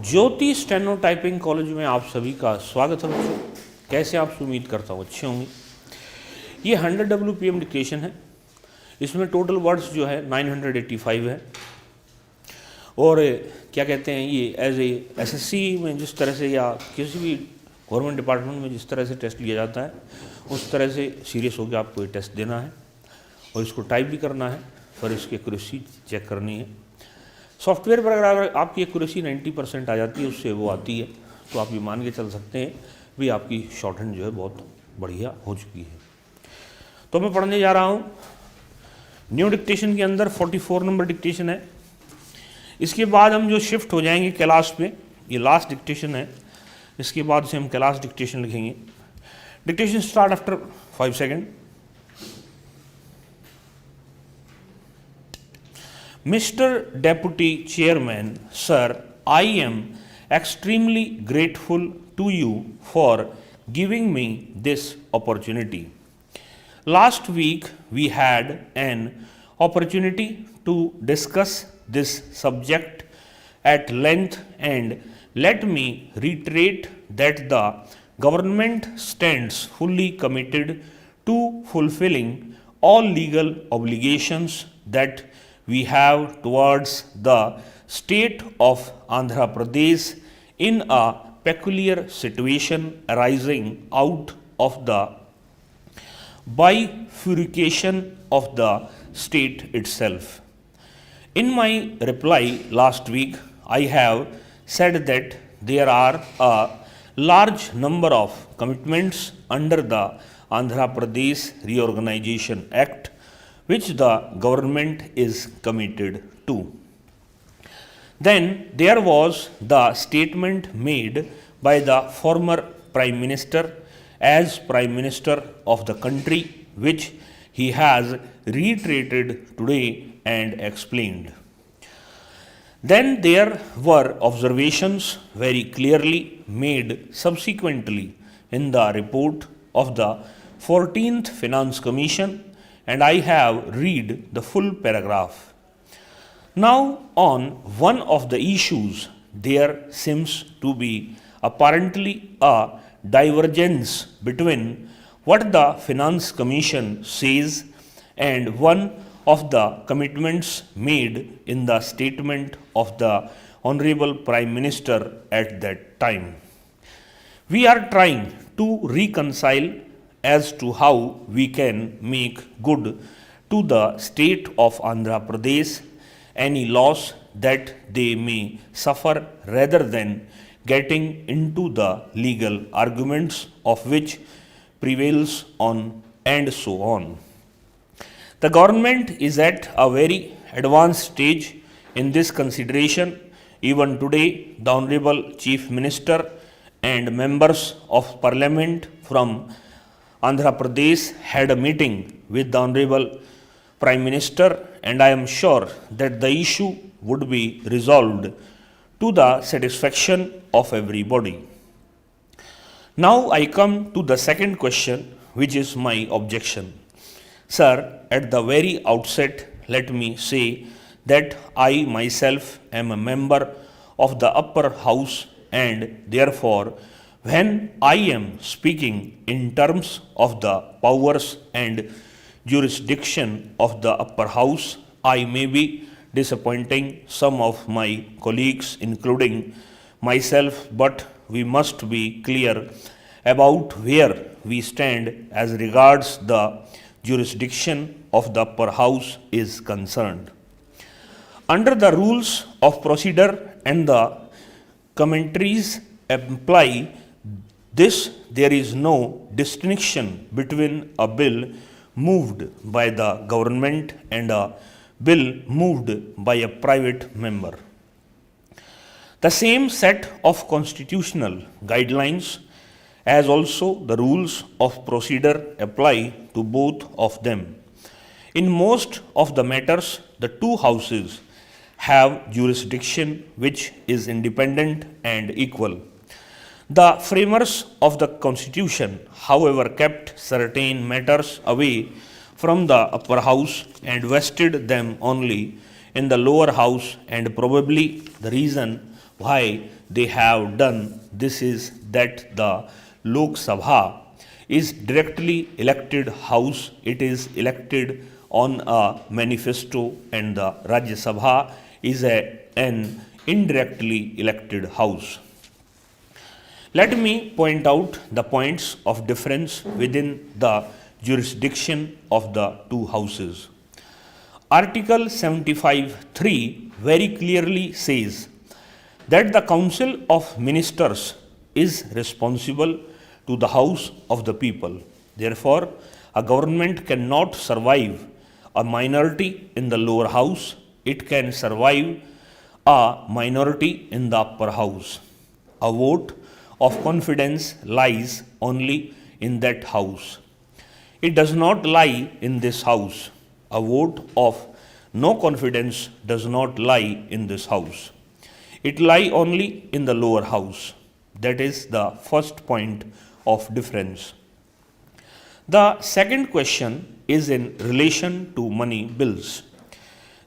ज्योति steno typing college में आप सभी का स्वागत है बच्चों। कैसे आप उम्मीद करता हूँ अच्छे होंगे। ये 100 WPM डिक्टेशन है। इसमें टोटल वर्ड्स जो है 985 है। और क्या कहते हैं, ये एज ए SSC में जिस तरह से या किसी भी गवर्नमेंट डिपार्टमेंट में जिस तरह से टेस्ट लिया जाता है उस तरह से सीरियस होकर आपको ये टेस्ट देना है और इसको टाइप भी करना है, फिर इसकी एक्यूरेसी चेक करनी है। सॉफ्टवेयर पर अगर आपकी एक्यूरेसी 90% आ जाती है, उससे वो आती है, तो आप ये मान के चल सकते हैं भी आपकी शॉर्ट हैंड जो है बहुत बढ़िया हो चुकी है। तो मैं पढ़ने जा रहा हूँ। न्यू डिक्टेशन के अंदर 44 नंबर डिक्टेशन है। इसके बाद हम जो शिफ्ट हो जाएंगे क्लास पे, ये लास्ट डिक्टेशन है, इसके बाद से हम क्लास डिक्टेशन लिखेंगे। Dictation start after 5 second. Mr. Deputy Chairman, sir, I am extremely grateful to you for giving me this opportunity. Last week we had an opportunity to discuss this subject at length, and let me reiterate that the government stands fully committed to fulfilling all legal obligations that we have towards the state of Andhra Pradesh in a peculiar situation arising out of the bifurcation of the state itself. In my reply last week, I have said that there are a large number of commitments under the Andhra Pradesh Reorganization Act which the government is committed to. Then there was the statement made by the former Prime Minister as Prime Minister of the country, which he has reiterated today and explained. Then there were observations very clearly made subsequently in the report of the 14th Finance Commission, and I have read the full paragraph. Now, on one of the issues, there seems to be apparently a divergence between what the Finance Commission says and one of the commitments made in the statement of the Honorable Prime Minister at that time. We are trying to reconcile as to how we can make good to the state of Andhra Pradesh any loss that they may suffer, rather than getting into the legal arguments of which prevails on and so on. The government is at a very advanced stage in this consideration. Even today, the Honorable Chief Minister and members of Parliament from Andhra Pradesh had a meeting with the Honorable Prime Minister, and I am sure that the issue would be resolved to the satisfaction of everybody. Now I come to the second question, which is my objection. Sir, at the very outset, let me say that I myself am a member of the upper house, and therefore when I am speaking in terms of the powers and jurisdiction of the upper house, I may be disappointing some of my colleagues, including myself, but we must be clear about where we stand as regards the jurisdiction of the upper house is concerned. Under the rules of procedure and the commentaries imply this, there is no distinction between a bill moved by the government and a bill moved by a private member. The same set of constitutional guidelines as also the rules of procedure apply to both of them. In most of the matters, the two houses have jurisdiction which is independent and equal. The framers of the Constitution, however, kept certain matters away from the upper house and vested them only in the lower house, and probably the reason why they have done this is that the Lok Sabha is directly elected house. It is elected on a manifesto, and the Rajya Sabha is an indirectly elected house. Let me point out the points of difference within the jurisdiction of the two houses. Article 75(3) very clearly says that the Council of Ministers is responsible to the House of the People. Therefore, a government cannot survive a minority in the lower house. It can survive a minority in the upper house. A vote of confidence lies only in that house. It does not lie in this house. A vote of no confidence does not lie in this house. It lies only in the lower house. That is the first point of difference. The second question is in relation to money bills.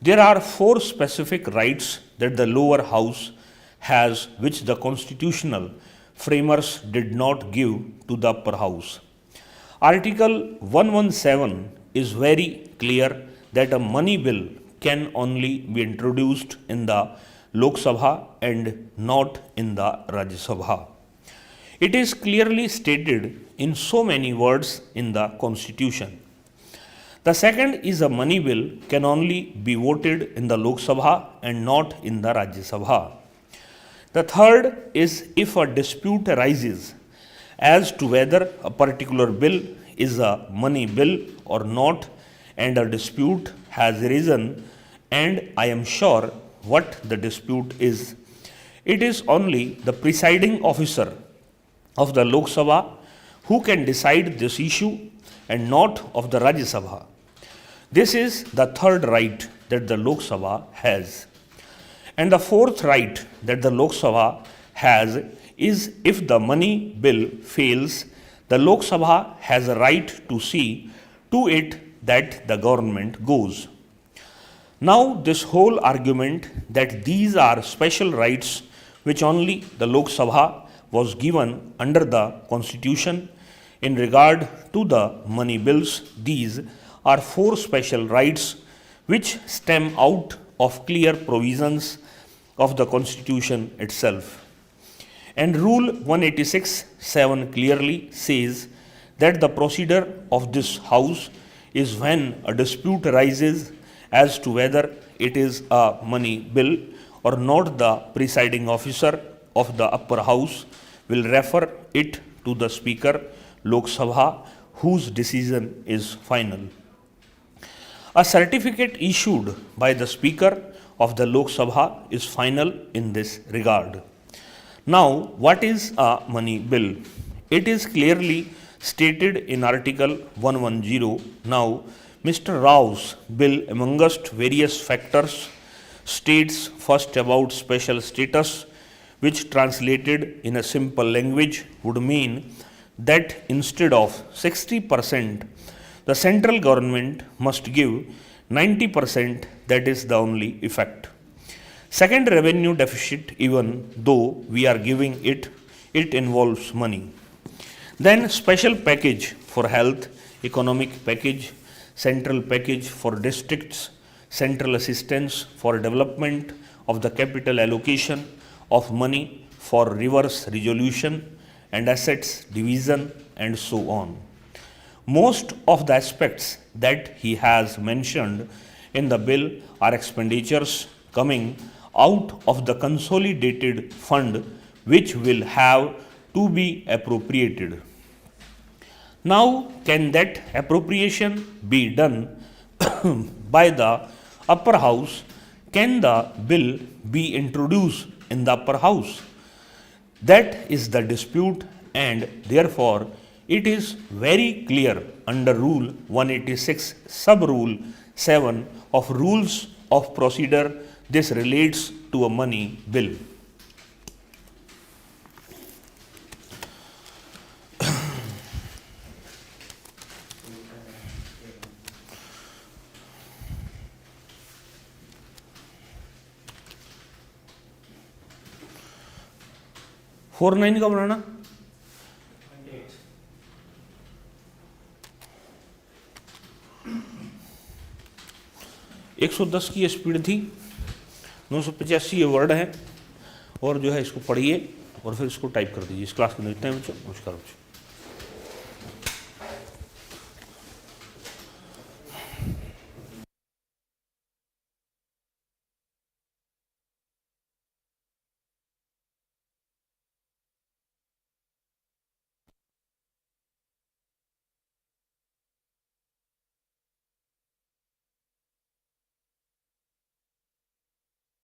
There are 4 specific rights that the lower house has which the constitutional framers did not give to the upper house. Article 117 is very clear that a money bill can only be introduced in the Lok Sabha and not in the Rajya Sabha. It is clearly stated in so many words in the Constitution. The second is a money bill can only be voted in the Lok Sabha and not in the Rajya Sabha. The third is if a dispute arises as to whether a particular bill is a money bill or not, and a dispute has arisen, and I am sure what the dispute is. It is only the presiding officer of the Lok Sabha who can decide this issue and not of the Rajya Sabha. This is the third right that the Lok Sabha has. And the fourth right that the Lok Sabha has is if the money bill fails, the Lok Sabha has a right to see to it that the government goes. Now, this whole argument that these are special rights which only the Lok Sabha was given under the Constitution in regard to the money bills, these are 4 special rights which stem out of clear provisions of the Constitution itself. And Rule 186(7) clearly says that the procedure of this House is when a dispute arises as to whether it is a money bill or not, the presiding officer of the upper house will refer it to the Speaker, Lok Sabha, whose decision is final. A certificate issued by the Speaker of the Lok Sabha is final in this regard. Now, what is a money bill? It is clearly stated in Article 110. Now, Mr. Rao's bill, amongst various factors, states first about special status, which translated in a simple language would mean that instead of 60%, the central government must give 90%, that is the only effect. Second, revenue deficit, even though we are giving it, it involves money. Then special package for health, economic package, central package for districts, central assistance for development of the capital allocation of money for reverse resolution and assets division and so on. Most of the aspects that he has mentioned in the bill are expenditures coming out of the consolidated fund which will have to be appropriated. Now, can that appropriation be done by the upper house? Can the bill be introduced in the upper house? That is the dispute, and therefore it is very clear under Rule 186 Sub-Rule 7 of Rules of Procedure, this relates to a money bill. 49 का बनाना, 110 की speed थी, 985 ये word है, और जो है इसको पढ़िए और फिर इसको टाइप कर दीजिए। इस क्लास के नजदीक बच्चों, नमस्कार बच्चों।